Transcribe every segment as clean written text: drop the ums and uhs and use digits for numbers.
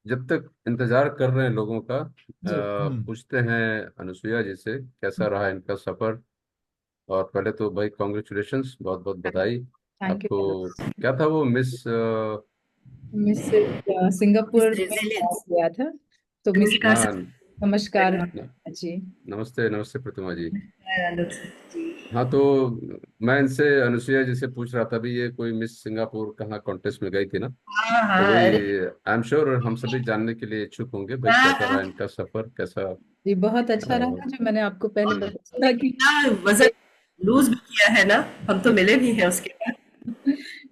जब तक इंतजार कर रहे हैं लोगों का, जी। पूछते हैं अनुसुईया जी से कैसा रहा इनका सफर। और पहले तो भाई कॉन्ग्रेचुलेशंस, बहुत बहुत बधाई थैंक यू। आपको। क्या था वो मिस मिस मिस सिंगापुर में रेजिलियंस गया था तो मिस। अंगिका हाँ, नमस्कार न- जी। नमस्ते नमस्ते प्रतिमा जी। आनंद जी। हाँ तो मैं इनसे अनुसुईया जी से पूछ रहा था भी, ये कोई मिस सिंगापुर कहाँ कॉन्टेस्ट में गई थी ना। हाँ तो हाँ, वही अरे आई एम श्योर हम सभी जानने के लिए इच्छुक होंगे भाई, हाँ कैसा रहा हाँ। इनका सफर, कैसा। जी बहुत अच्छा अ, रहा जो मैंने आपको पहले हम्म, बताया तुमने था कि कितना वजन लूज भी किया है ना। हम तो मिले भी हैं उसके बाद।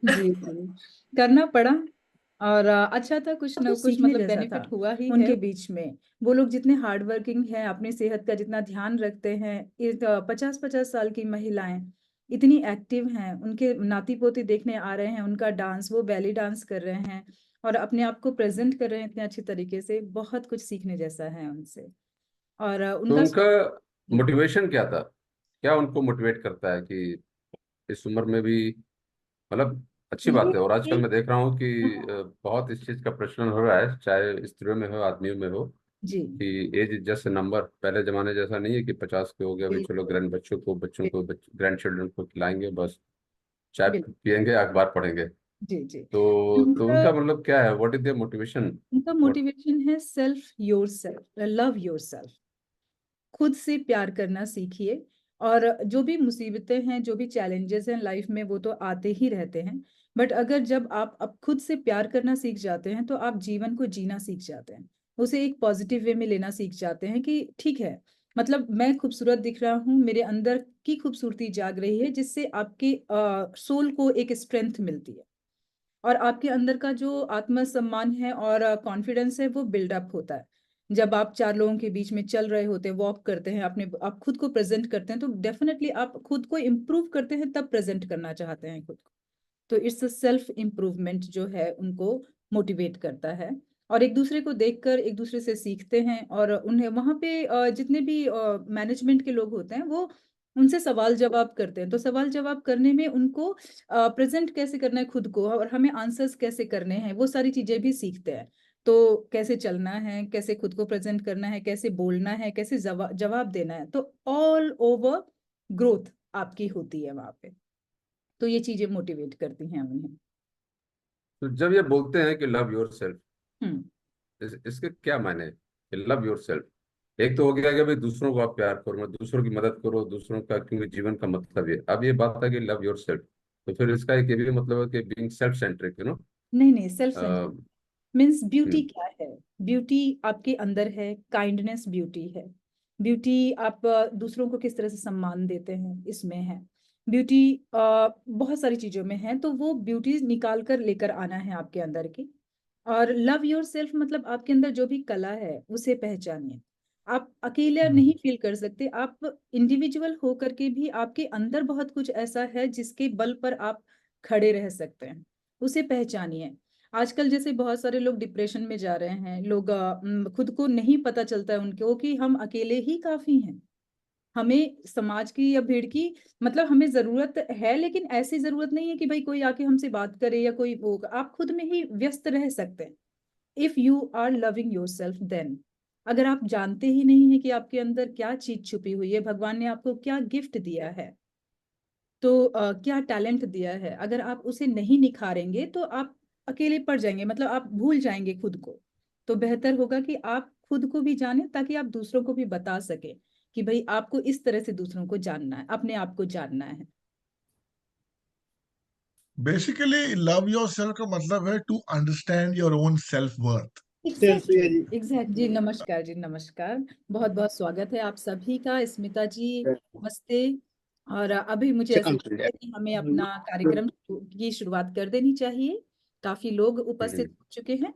जी जी करना पड़ा। और अच्छा था, कुछ ना कुछ कुछ सीखने मतलब जैसा बेनिफिट था हुआ ही है उनके बीच में। वो लोग जितने हार्ड वर्किंग हैं, अपनी सेहत का जितना ध्यान रखते हैं। इस 50-50 साल की महिलाएं इतनी एक्टिव हैं, उनके नाती पोती देखने आ रहे हैं, उनका डांस, वो बैली डांस कर रहे हैं और अपने आप को प्रेजेंट कर रहे हैं इतने अच्छे तरीके से। बहुत कुछ सीखने जैसा है उनसे। और तो उनका उनका जी। मोटिवेशन क्या था, क्या उनको मोटिवेट करता है कि इस उम्र में भी, मतलब अच्छी ये बात है। और आजकल एक मैं देख रहा हूँ कि बहुत इस चीज का प्रचलन हो रहा है, चाहे स्त्रियों में हो आदमियों में हो, जी कि एज इज जस्ट नंबर। पहले जमाने जैसा नहीं है कि 50 के हो गया भाई चलो बिल्कुल ग्रैंड बच्चों को ग्रैंड चिल्ड्रन को खिलाएंगे बस, चाय बिल्कुल। पियेंगे अखबार पढ़ेंगे। जी जी। तो उनका उनका मतलब क्या है, व्हाट इज देयर मोटिवेशन। उनका व्हाट। मोटिवेशन है self your self, love your self. खुद से प्यार करना सीखिए। और जो भी मुसीबतें हैं, जो भी चैलेंजेस हैं लाइफ में, वो तो आते ही रहते हैं। बट अगर जब आप अब खुद से प्यार करना सीख जाते हैं तो आप जीवन को जीना सीख जाते हैं। उसे एक पॉजिटिव वे में लेना सीख जाते हैं कि ठीक है, मतलब मैं खूबसूरत दिख रहा हूँ, मेरे अंदर की खूबसूरती जाग रही है, जिससे आपके सोल को एक स्ट्रेंथ मिलती है। और आपके अंदर का जो आत्मसम्मान है और कॉन्फिडेंस है वो बिल्डअप होता है। जब आप चार लोगों के बीच में चल रहे होते हैं, वॉक करते हैं, अपने आप खुद को प्रेजेंट करते हैं, तो डेफिनेटली आप खुद को इम्प्रूव करते हैं, तब प्रेजेंट करना चाहते हैं खुद को। तो इट्स सेल्फ इम्प्रूवमेंट जो है उनको मोटिवेट करता है। और एक दूसरे को देखकर एक दूसरे से सीखते हैं। और उन्हें वहाँ पे जितने भी मैनेजमेंट के लोग होते हैं, वो उनसे सवाल जवाब करते हैं। तो सवाल जवाब करने में उनको प्रेजेंट कैसे करना है खुद को, और हमें आंसर्स कैसे करने हैं, वो सारी चीजें भी सीखते हैं। तो कैसे चलना है, कैसे खुद को प्रेजेंट करना है, कैसे बोलना है, कैसे जवाब देना है, तो ऑल ओवर ग्रोथ आपकी होती है वहां पे। तो ये चीजें मोटिवेट करती हैं उन्हें। तो जब ये बोलते हैं कि लव योर सेल्फ, हम्म। इसके क्या मायने हैं कि लव योर सेल्फ। एक तो हो गया कि भाई दूसरों को आप प्यार करो, मतलब दूसरों की मदद करो, दूसरों का, क्योंकि जीवन का मतलब ये। अब ये बात है कि लव योर सेल्फ, तो फिर इसका एक ये भी मतलब है कि being self centric, you know. नहीं नहीं, सेल्फ मीन्स ब्यूटी क्या है? ब्यूटी आपके अंदर है, काइंडनेस ब्यूटी है। ब्यूटी आप दूसरों को किस तरह से सम्मान देते हैं, इसमें है ब्यूटी। बहुत सारी चीजों में है, तो वो ब्यूटी निकाल कर लेकर आना है आपके अंदर की। और लव योर सेल्फ मतलब आपके अंदर जो भी कला है उसे पहचानिए। आप अकेले नहीं फील कर सकते, आप इंडिविजुअल होकर के भी आपके अंदर बहुत कुछ ऐसा है जिसके बल पर आप खड़े रह सकते हैं। उसे पहचानिए। आजकल जैसे बहुत सारे लोग डिप्रेशन में जा रहे हैं, लोग खुद को नहीं पता चलता है उनको कि हम अकेले ही काफी हैं। हमें समाज की या भीड़ की मतलब हमें जरूरत है, लेकिन ऐसी जरूरत नहीं है कि भाई कोई आके हमसे बात करे या कोई वो, आप खुद में ही व्यस्त रह सकते हैं। If you are loving yourself then. अगर आप जानते ही नहीं है कि आपके अंदर क्या चीज छुपी हुई है, भगवान ने आपको क्या गिफ्ट दिया है, तो क्या टैलेंट दिया है, अगर आप उसे नहीं निखारेंगे तो आप अकेले पड़ जाएंगे, मतलब आप भूल जाएंगे खुद को। तो बेहतर होगा कि आप खुद को भी जानें, ताकि आप दूसरों को भी बता सके कि भाई आपको इस तरह से दूसरों को जानना है, अपने आप को जानना है। बेसिकली लव योर सेल्फ का मतलब है to understand your own self worth. Exactly exact ji. नमस्कार जी, नमस्कार। बहुत बहुत स्वागत है आप सभी का। स्मिता जी नमस्ते। और अभी मुझे ऐसे लगता है कि हमें अपना कार्यक्रम की शुरुआत कर देनी चाहिए। काफी लोग उपस्थित हो चुके हैं।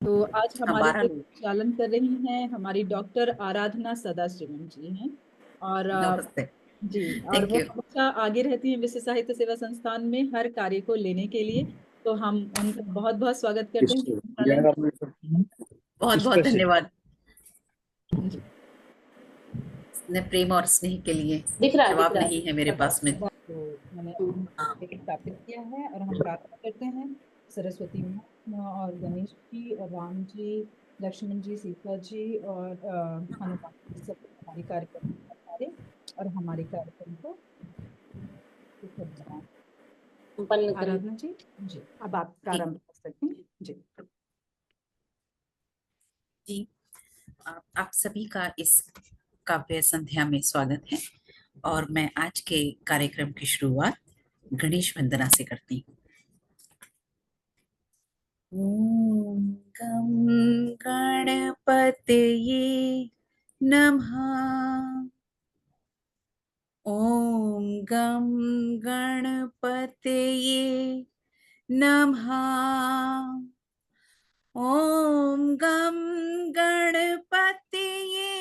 तो आज हमारे हमारा लिए लोग। संचालन कर रही हैं हमारी डॉक्टर आराधना सदाशिवम जी हैं। और नमस्ते। जी, और थैंक वो यू। हमेशा आगे रहती हैं विश्व साहित्य सेवा संस्थान में हर कार्य को लेने के लिए। तो हम उनका बहुत बहुत स्वागत करते हैं संचालन। बहुत बहुत धन्यवाद जी। इतने प्रेम और स्नेह के लिए। दिख जवाब रहा नहीं है मेरे पास में। तो मैंने स्थापित किया है और हम प्रार्थना करते हैं सरस्वती माँ और गणेश जी, राम जी, लक्ष्मण जी, सीता जी और हनुमान जी सब हमारे कार्यक्रम में पधारे और हमारे कार्यक्रम को सुखद बनाए। संपन्न करें। आराधना जी, जी अब आप प्रारंभ कर सकते हैं। जी जी, आप सभी का इस काव्य संध्या में स्वागत है और मैं आज के कार्यक्रम की शुरुआत गणेश वंदना से करती हूँ। ओम गं गणपतये नमः। ओम गं गणपतये नमः। ओम गं गणपतये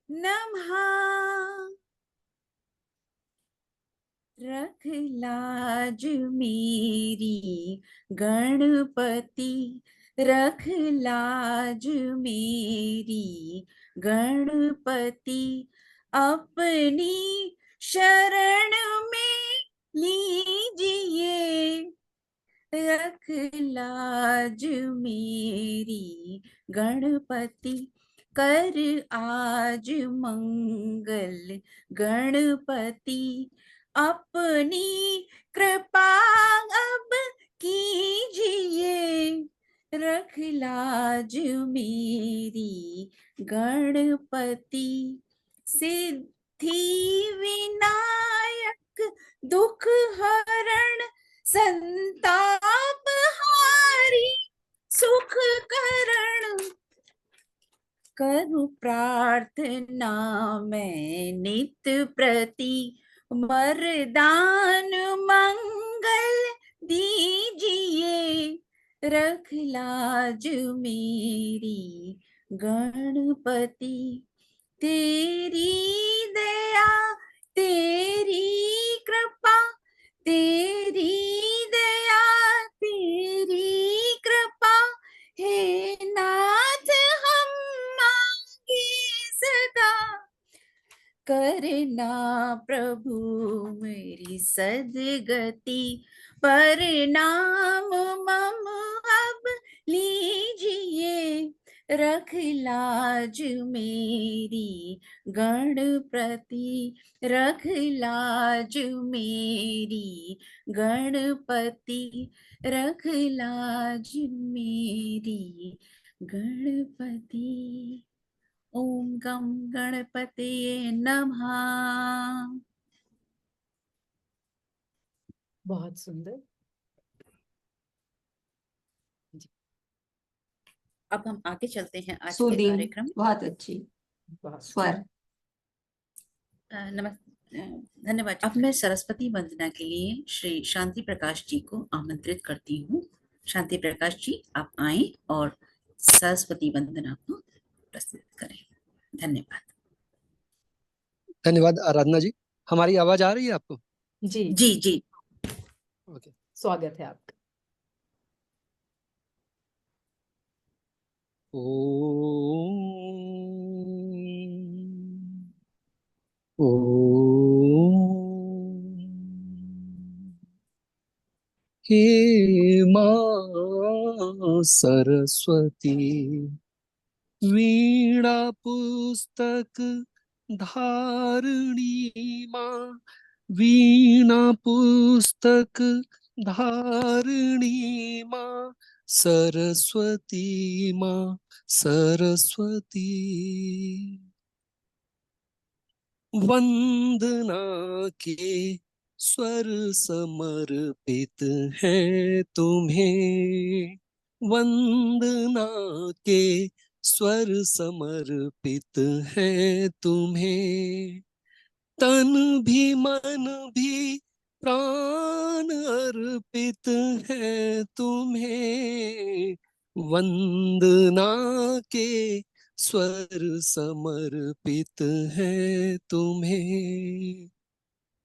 नमः। रख लाज मेरी गणपति, रख लाज मेरी गणपति, अपनी शरण में लीजिए। रख लाज मेरी गणपति, कर आज मंगल गणपति, अपनी कृपा अब कीजिए। रख लाज मेरी गणपति, सिद्धि विनायक दुख हरण संताप हारी सुख करण, करु प्रार्थना मैं नित प्रति, वरदान मंगल दीजिए। रख लाज मेरी गणपति, तेरी दया तेरी कृपा, तेरी दया तेरी कृपा, हे नाथ हम मांगे सदा। करना प्रभु मेरी सदगति, परिणाम मम अब लीजिए। रख लाज मेरी गणपति, रख लाज मेरी गणपति, रख लाज मेरी गणपति। ओम गं गणपतये नमः। बहुत सुंदर। अब हम आगे चलते हैं आज के सुदीन, कार्यक्रम। बहुत अच्छी बहुत स्वर। धन्यवाद। अब मैं सरस्वती वंदना के लिए श्री शांति प्रकाश जी को आमंत्रित करती हूँ। शांति प्रकाश जी, आप आए और सरस्वती वंदना को प्रस्तुत करें। धन्यवाद। धन्यवाद आराधना जी। हमारी आवाज आ रही है आपको? जी जी जी। ओके। स्वागत है आपका। ओम ओम हे मां सरस्वती, वीणा पुस्तक धारिणी मां, वीणा पुस्तक धारिणी मां, सरस्वती मां सरस्वती। वंदना के स्वर समर्पित हैं तुम्हें, वंदना के स्वर समर्पित हैं तुम्हें। तन भी मन भी प्राण अर्पित है तुम्हें, वंदना के स्वर समर्पित है तुम्हें।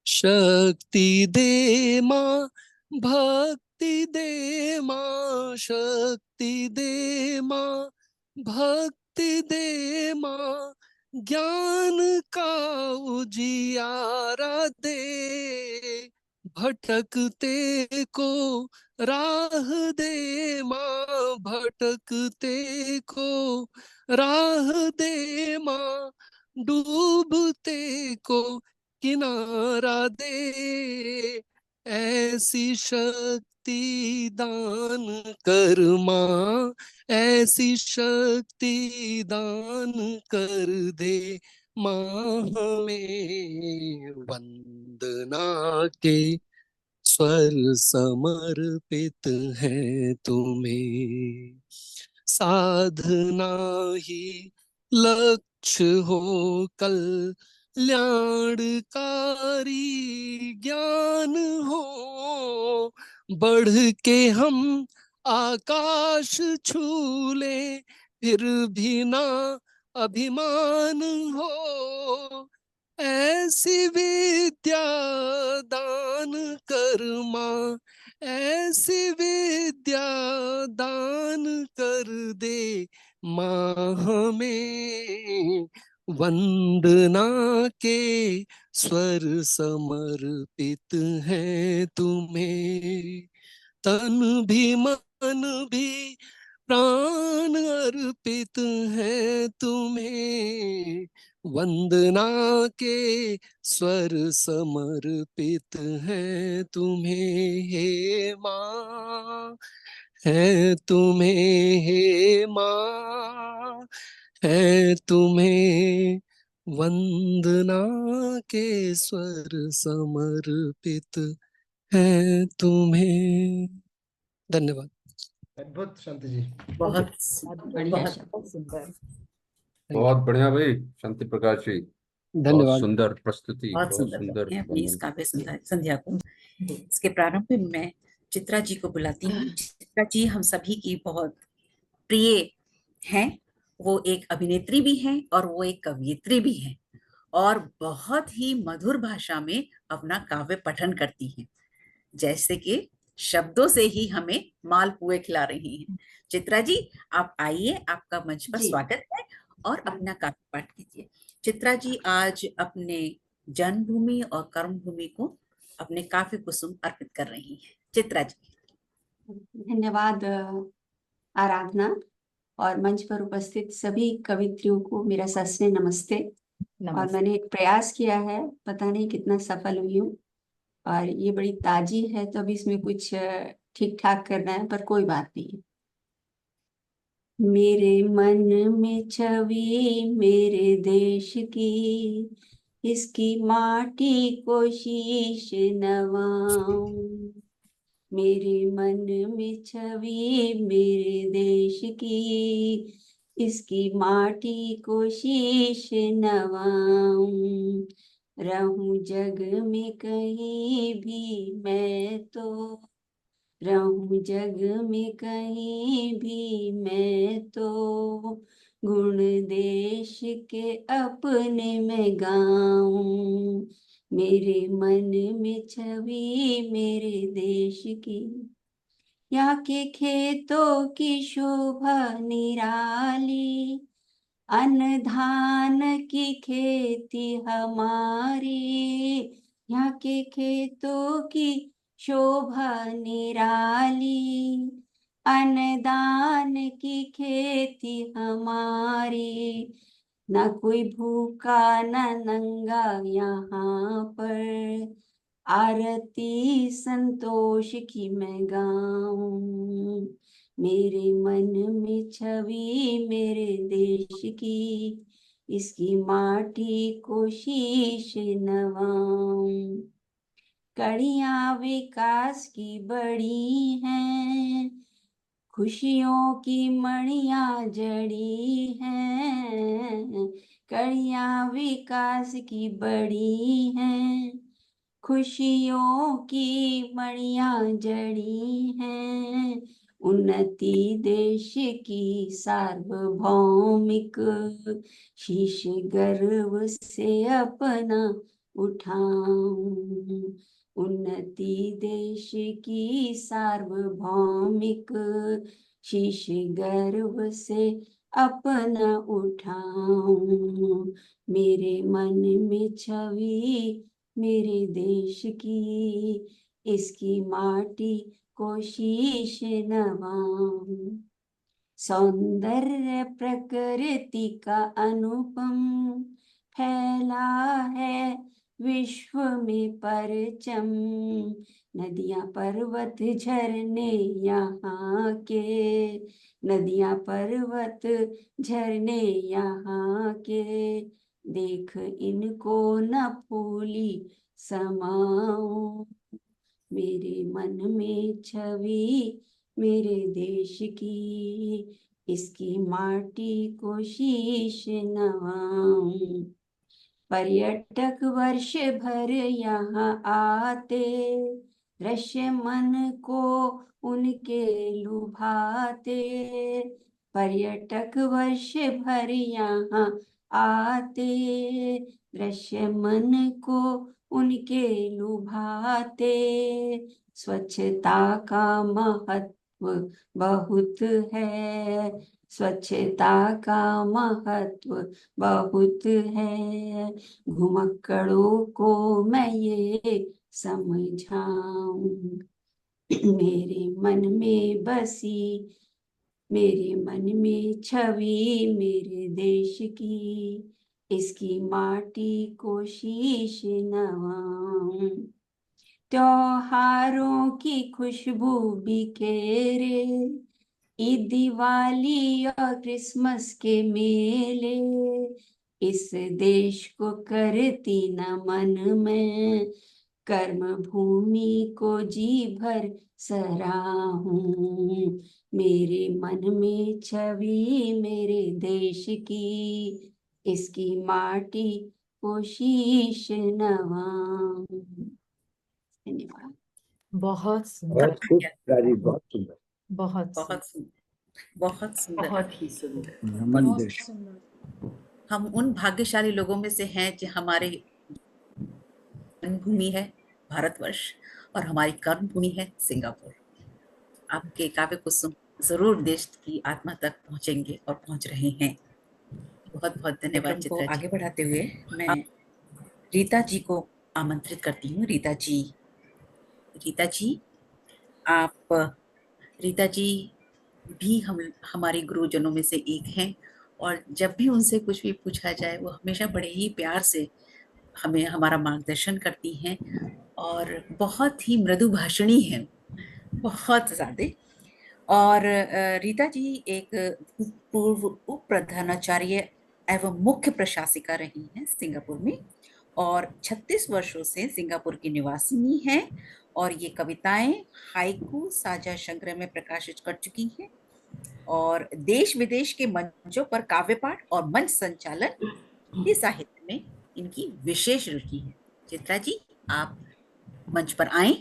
शक्ति दे मां, भक्ति दे मां, शक्ति दे मां, भक्ति दे मां, ज्ञान का उजियारा दे, भटकते को राह दे माँ, भटकते को राह दे माँ, डूबते को किनारा दे, ऐसी शक्ति दान कर माँ, ऐसी शक्ति दान कर दे माँ हमें, वंदना के स्वर समर्पित है तुम्हें, साधना ही लक्ष्य हो कल्याणकारी, ज्ञान हो बढ़ के हम आकाश छू ले, फिर भी ना अभिमान हो, ऐसी विद्या दान कर माँ, ऐसी विद्या दान कर दे माँ हमें, वंदना के स्वर समर्पित हैं तुम्हें, तन भी मन भी प्राण अर्पित है तुम्हें, वंदना के स्वर समर्पित है तुम्हें हे माँ, है तुम्हें हे माँ, है तुम्हें वंदना के स्वर समर्पित है तुम्हें। धन्यवाद। अद्भुत शांति जी। बहुत बढ़िया बहुत शब्द। बहुत सुंदर। बहुत बढ़िया भाई शांति प्रकाश जी, बहुत धन्यवाद। सुंदर प्रस्तुति, बहुत बहुत सुंदर सुंदर करते हैं अपनी इस वर्णन। काव्य संध्या को। इसके प्रारंभ में मैं चित्रा जी को बुलाती हूँ। चित्रा जी हम सभी की बहुत प्रिय हैं। वो एक अभिनेत्री भी हैं और वो एक कवियत्री भी हैं और बहुत ही मधुर भाषा में अपना काव्य पठन करती हैं, जैसे कि शब्दों से ही हमें मालपुए खिला रही हैं। चित्रा जी आप आइए, आपका मंच पर जी। स्वागत है और अपना काव्य पाठ कीजिए। चित्रा जी आज अपने जन्मभूमि और कर्मभूमि को अपने काव्य कुसुम अर्पित कर रही हैं। चित्रा जी। धन्यवाद आराधना, और मंच पर उपस्थित सभी कवित्रियों को मेरा सस्ने नमस्ते। और नमस्ते। मैंने एक प्रयास किया है, पता नहीं कितना सफल हुई हूँ, और ये बड़ी ताजी है तो अभी इसमें कुछ ठीक ठाक करना है, पर कोई बात नहीं। मेरे मन में छवि मेरे देश की, इसकी माटी को शीश नवाऊं। मेरे मन में छवि मेरे देश की, इसकी माटी को शीश नवाऊं। रहूं जग में कहीं भी मैं तो, रहूं जग में कहीं भी मैं तो, गुण देश के अपने मैं गाऊं। मेरे मन में छवि मेरे देश की, यहाँ के खेतों की शोभा निराली, अन्न धान की खेती हमारी। यहाँ के खेतों की शोभा निराली, अन्नदान की खेती हमारी। ना कोई भूखा ना नंगा यहाँ पर, आरती संतोष की मैं गाऊं। मेरे मन में छवि मेरे देश की, इसकी माटी को शीश नवाऊं। कड़ियां विकास की बड़ी हैं, खुशियों की मणियां जड़ी हैं। कड़ियां विकास की बड़ी हैं, खुशियों की मणियां जड़ी हैं। उन्नति देश की सार्वभौमिक, शीश गर्व से अपना उठाऊं। उन्नति देश की सार्वभौमिक, शीश गर्व से अपना उठाऊं। मेरे मन में छवि मेरे देश की, इसकी माटी को शीश नवाऊं। सौंदर्य प्रकृति का अनुपम फैला है विश्व में परचम। नदियां पर्वत झरने यहाँ के, नदियां पर्वत झरने यहाँ के, देख इनको न फूली समाऊं। मेरे मन में छवि मेरे देश की, इसकी माटी को शीश नवाऊं। पर्यटक वर्ष भर यहाँ आते, दृश्य मन को उनके लुभाते। पर्यटक वर्ष भर यहाँ आते, दृश्य मन को उनके लुभाते। स्वच्छता का महत्व बहुत है, स्वच्छता का महत्व बहुत है। घुमक्कड़ों को मैं ये समझाऊं। मेरे मन में बसी, मेरे मन में छवि मेरे देश की, इसकी माटी को शीश नवाऊं। त्योहारों की खुशबू बिखेरे, ईद दिवाली और क्रिसमस के मेले, इस देश को करती नमन मैं, कर्म भूमि को जी भर सराहूं। मेरे मन में छवि मेरे देश की, इसकी माटी को शीश नवाऊं। धन्यवाद। बहुत सुंदर, बहुत बढ़िया, बहुत सुंदर। बहुत सुंदर, बहुत सुंदर, बहुत सुंदर। बहुत ही सुंदर। नमन बहुत देश। सुंदर। हम उन भाग्यशाली लोगों में से हैं जो हमारे जन्मभूमि है भारतवर्ष और हमारी कर्मभूमि है सिंगापुर। आपके काव्य कुसुम जरूर देश की आत्मा तक पहुंचेंगे और पहुंच रहे हैं। बहुत बहुत धन्यवाद चित्रा जी। आगे बढ़ाते हुए मैं रीता जी को आमंत्रित करती हूँ। रीता जी आप, रीता जी भी हमारे गुरुजनों में से एक हैं और जब भी उनसे कुछ भी पूछा जाए वो हमेशा बड़े ही प्यार से हमें हमारा मार्गदर्शन करती हैं और बहुत ही मृदु भाषणी हैं, बहुत ज्यादा। और रीता जी एक पूर्व उप प्रधानाचार्य एवं मुख्य प्रशासिका रही हैं सिंगापुर में और 36 वर्षों से सिंगापुर की निवासिनी हैं और ये कविताएं हाइकू साझा संग्रह में प्रकाशित कर चुकी हैं और देश विदेश के मंचों पर काव्य पाठ और मंच संचालन ये साहित्य में इनकी विशेष रुचि है। चित्रा जी आप मंच पर आएं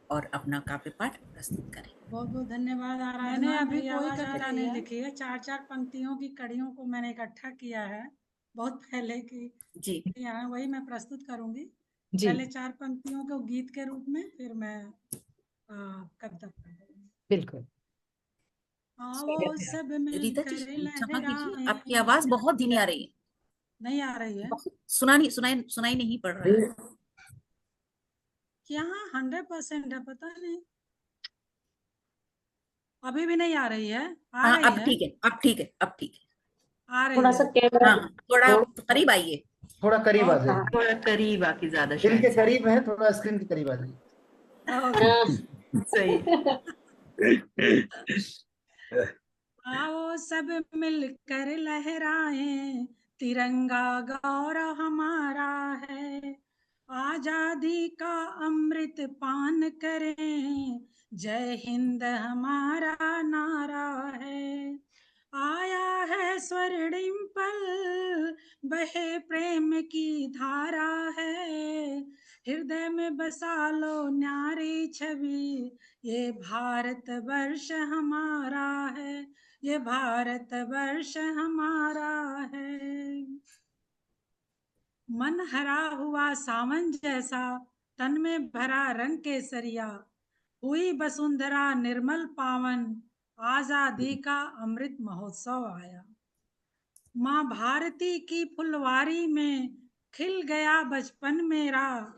और अपना काव्य पाठ प्रस्तुत करें। बहुत बहुत धन्यवाद। मैंने अभी कोई कविता नहीं लिखी है, 4-4 पंक्तियों की कड़ियों को मैंने इकट्ठा किया है बहुत पहले की जी यहाँ, वही मैं प्रस्तुत करूंगी। जी पहले 4 पंक्तियों को गीत के रूप में, फिर मैं कविता पढ़ूंगी। बिल्कुल। आओ सब रीता जी मिलकर क्षमा कीजिए, लहराएं। आपकी आवाज बहुत धीमी आ रही है, नहीं आ रही है बहुत सुनाई नहीं पड़ रहा है। यहाँ 100% है, पता नहीं अभी भी नहीं आ रही है। आ हाँ रही अब है, ठीक है, अब ठीक है, अब ठीक है। आ रही थोड़ा है। सा कैमरा हाँ थोड़ा करीब आइए। थोड़ा करीब आ ओके जाइए, थोड़ा करीब आके ज्यादा दिल के शायद करीब है, थोड़ा स्क्रीन के करीब आ जाइए। ओके। सही। आओ सब मिलकर लहराएं, तिरंगा गौरव हमारा है। आजादी का अमृत पान करें, जय हिंद हमारा नारा है। आया है स्वर्णिम पल, बहे प्रेम की धारा है। हृदय में बसा लो न्यारी छवि, ये भारत वर्ष हमारा है, ये भारत वर्ष हमारा है। मन हरा हुआ सावन जैसा, तन में भरा रंग केसरिया, हुई वसुंधरा निर्मल पावन, आजादी का अमृत महोत्सव आया। माँ भारती की फुलवारी में खिल गया बचपन मेरा,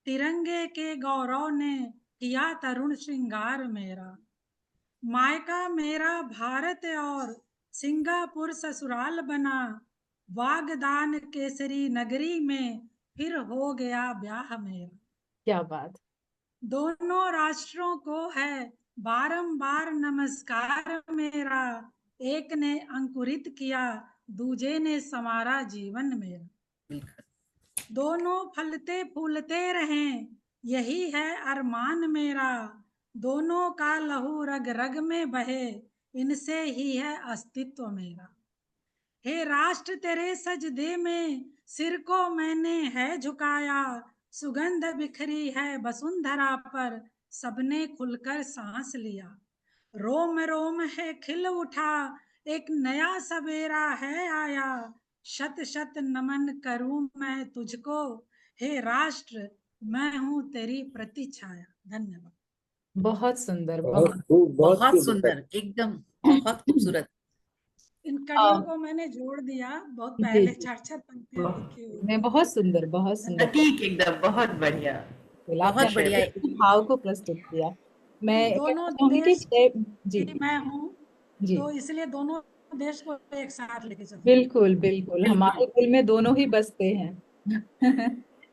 तिरंगे के गौरव ने किया तरुण श्रृंगार मेरा। मायका मेरा भारत और सिंगापुर ससुराल बना, वागदान केसरी नगरी में फिर हो गया ब्याह मेरा। क्या बात। दोनों राष्ट्रों को है बारंबार नमस्कार मेरा, एक ने अंकुरित किया दूजे ने संवारा जीवन मेरा। बिल्कुल। दोनों फलते फूलते रहें यही है अरमान मेरा, दोनों का लहू रग रग में बहे इनसे ही है अस्तित्व मेरा। हे राष्ट्र तेरे सजदे में सिर को मैंने है झुकाया, सुगंध बिखरी है वसुंधरा पर सबने खुलकर सांस लिया। रोम रोम है खिल उठा एक नया सवेरा है आया, शत शत नमन करूं मैं तुझको हे राष्ट्र मैं हूं तेरी प्रतिछाया। धन्यवाद। बहुत सुंदर, बहुत बहुत। खूब, बहुत बहुत खूब सुंदर, एकदम बहुत खूबसूरत। इन कड़ियों को मैंने जोड़ दिया, बहुत जी पहले जी, 4-4 पंक्तियां लिखी हुई मैं थी। बहुत सुंदर, बहुत सुंदर। सटीक एकदम, बहुत बढ़िया। बिल्कुल, आपने बहुत बढ़िया। अपने भाव को प्रस्तुत किया। मैं कहना दोनों चाहूंगी कि देश जी की मैं हूँ, जी, तो इसलिए दोनों देश को एक साथ लेके चलते हैं। बिल्कुल बिल्कुल, हमारे बिल्कुल, दिल में दोनों ही बसते हैं।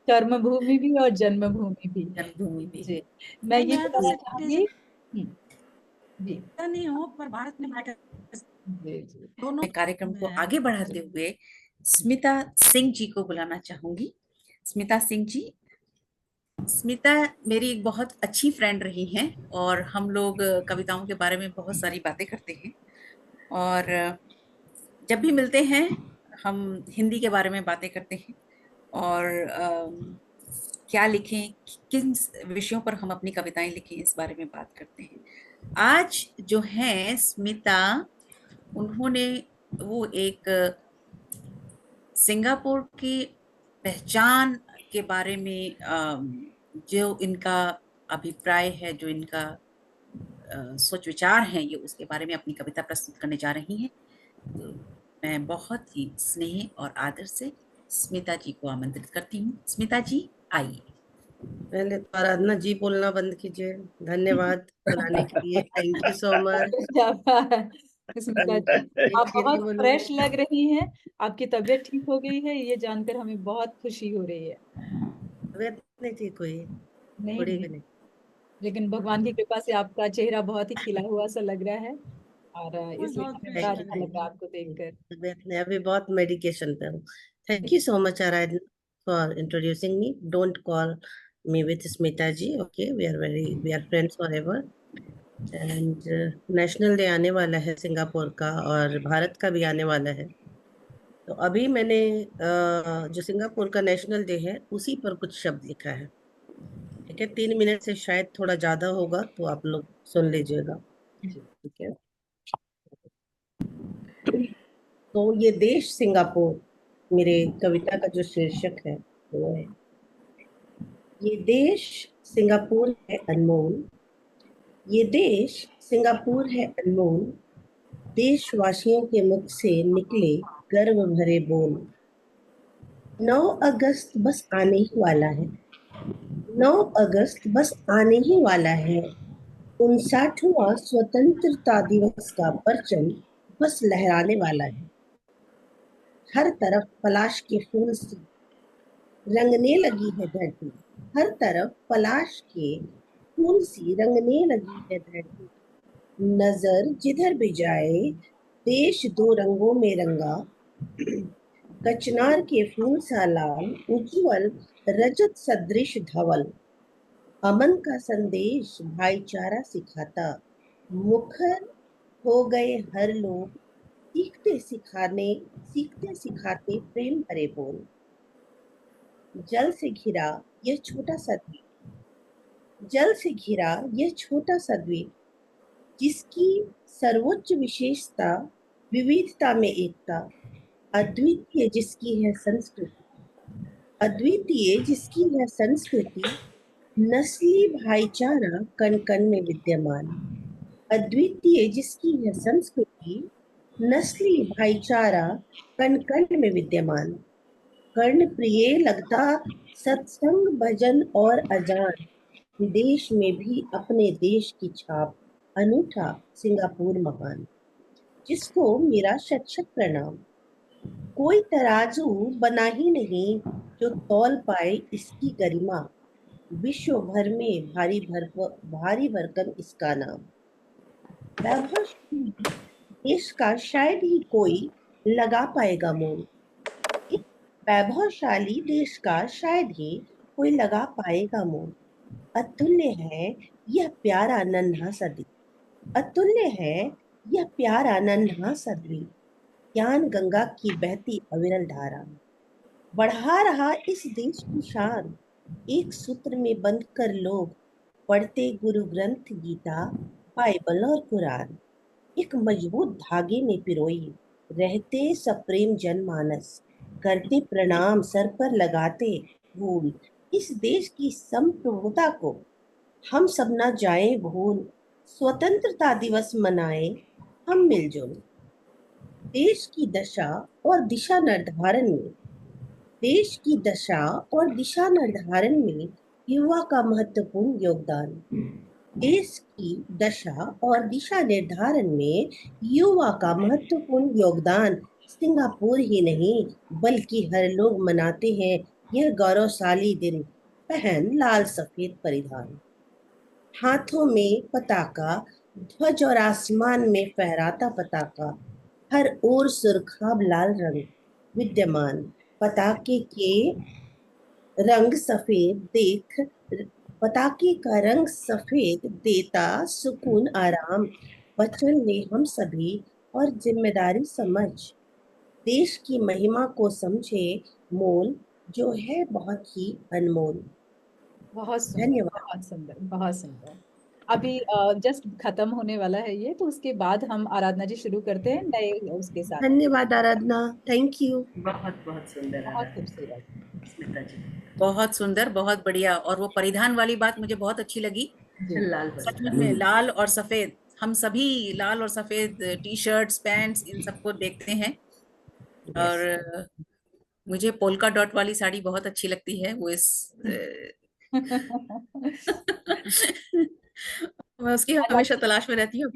कर्मभूमि भी और जन्मभूमि भी। जन्मभूमि भी। जी, मैं ये मैं तो बताना चाहूंगी। सिटीजन जी ही हूँ, पर भारत में जी जी दोनों मैं कार्यक्रम को में है। आगे बढ़ाते हुए स्मिता सिंह जी को बुलाना चाहूंगी। स्मिता सिंह जी, स्मिता मेरी एक बहुत अच्छी फ्रेंड रही हैं और हम लोग कविताओं के बारे में बहुत सारी बातें करते हैं और जब भी मिलते हैं हम हिंदी के बारे में बातें करते हैं और क्या लिखें, किन विषयों पर हम अपनी कविताएं लिखें, इस बारे में बात करते हैं। आज जो है स्मिता, उन्होंने वो एक सिंगापुर की पहचान के बारे में जो इनका अभिप्राय है, जो इनका सोच विचार है, ये उसके बारे में अपनी कविता प्रस्तुत करने जा रही हैं। तो मैं बहुत ही स्नेह और आदर से स्मिता जी को आमंत्रित करती हूँ। स्मिता जी आइए। पहले तो आराधना जी बोलना बंद कीजिए। धन्यवाद बुलाने के लिए, thank you so much. Smita ji, आप फिर भी बहुत बोलूं, फ्रेश लग रही हैं। आपकी तबीयत ठीक हो गई है, ये जानकर हमें बहुत खुशी हो रही है। तबीयत नहीं ठीक हुई, नहीं थोड़ी नहीं, भी नहीं। लेकिन भगवान की कृपा से आपका चेहरा बहुत ही खिला हुआ सा लग रहा है, और इसलिए बहुत हमें फ्रेश बड़ा लग अच्छा रही लग रहा है है। आपको देखकर। तबीयत नहीं, अभी बहुत मेडिकेशन पे हूँ। Thank you so much Aradhana for introducing me. Don't call me with Smita ji, okay? We are friends forever. And national day आने वाला है सिंगापुर का और भारत का भी आने वाला है। तो अभी मैंने जो सिंगापुर का नेशनल डे है उसी पर कुछ शब्द लिखा है। ठीक है, 3 मिनट से शायद थोड़ा ज्यादा होगा, तो आप लोग सुन लीजिएगा। ठीक है, तो ये देश सिंगापुर, मेरे कविता का जो शीर्षक है वो है, ये देश सिंगापुर है अनमोल, ये देश सिंगापुर है अनमोल, देशवासियों के मुख से निकले गर्व भरे बोल। 9 अगस्त बस आने ही वाला है, 9 अगस्त बस आने ही वाला है, 59वां स्वतंत्रता दिवस का परचम बस लहराने वाला है। हर तरफ पलाश के फूल से रंगने लगी है धरती, हर तरफ पलाश के फूल सी रंगने लगी है धरती। नजर जिधर भी जाए देश दो रंगों में रंगा, कचनार के फूल सा लाल उज्जवल रजत सदृश धवल। अमन का संदेश भाईचारा सिखाता, मुखर हो गए हर लोग, सीखते सिखाते प्रेम भरे बोल। जल से घिरा यह छोटा सा द्वीप, जल से घिरा यह छोटा सा द्वीप, जिसकी सर्वोच्च विशेषता विविधता में एकता, अद्वितीय जिसकी है संस्कृति, अद्वितीय जिसकी है संस्कृति, नस्ली भाईचारा कण कण में विद्यमान, अद्वितीय जिसकी है संस्कृति, नस्ली भाईचारा कण कण में विद्यमान। कर्ण प्रिय लगता सत्संग भजन और अजान, विदेश में भी अपने देश की छाप, अनूठा सिंगापुर महान, जिसको मेरा शत शत प्रणाम। कोई तराजू बना ही नहीं जो तौल पाए इसकी गरिमा, विश्व भर में भारी भरकम इसका नाम। वैभवशाली देश का शायद ही कोई लगा पाएगा मोल, इस वैभवशाली देश का शायद ही कोई लगा पाएगा मोल। अतुल्य है यह प्यारा नन्हा सा द्वीप, अतुल्य है यह प्यारा नन्हा सा द्वीप, ज्ञान गंगा की बहती अविरल धारा, बढ़ा रहा इस देश की शान। एक सूत्र में बंध कर लोग पढ़ते गुरु ग्रंथ गीता, बाइबल और कुरान, एक मजबूत धागे में पिरोई रहते सप्रेम जनमानस, करते प्रणाम सर पर लगाते धूल। इस देश की संप्रभुता को हम सब न जाएं भूल, स्वतंत्रता दिवस मनाएं हम मिलजुल। देश की दशा और दिशा निर्धारण में, देश की दशा और दिशा निर्धारण में युवा का महत्वपूर्ण योगदान। देश की दशा और दिशा निर्धारण में युवा का महत्वपूर्ण योगदान। सिंगापुर ही नहीं बल्कि हर लोग मनाते हैं यह गौरवशाली दिन, पहन लाल सफेद परिधान, हाथों में पताका ध्वज और आसमान में फहराता पताका, हर ओर सुर्खाब लाल रंग विद्यमान, पताके के रंग सफेद देख, पताके का रंग सफेद देता सुकून आराम। बचपन में हम सभी और जिम्मेदारी समझ, देश की महिमा को समझे मोल जो है बहुत ही अनमोल। बहुत सुंदर, धन्यवाद। बहुत सुंदर, बहुत सुंदर। अभी जस्ट खत्म होने वाला है ये, तो उसके बाद हम आराधना जी शुरू करते हैं नए उसके साथ। धन्यवाद आराधना, थैंक यू। बहुत बहुत सुंदर बहुत आराधना। खूबसूरत। स्मिता जी बहुत सुंदर, बहुत बढ़िया। और वो परिधान वाली बात मुझे बहुत अच्छी लगी। जी। लाल सचमुच में लाल और सफेद, हम सभी लाल और सफेद टी शर्ट्स पैंट्स इन सबको देखते हैं। और मुझे पोल्का डॉट वाली साड़ी बहुत अच्छी लगती है। वो इस मैं उसकी हमेशा तलाश में रहती हूँ।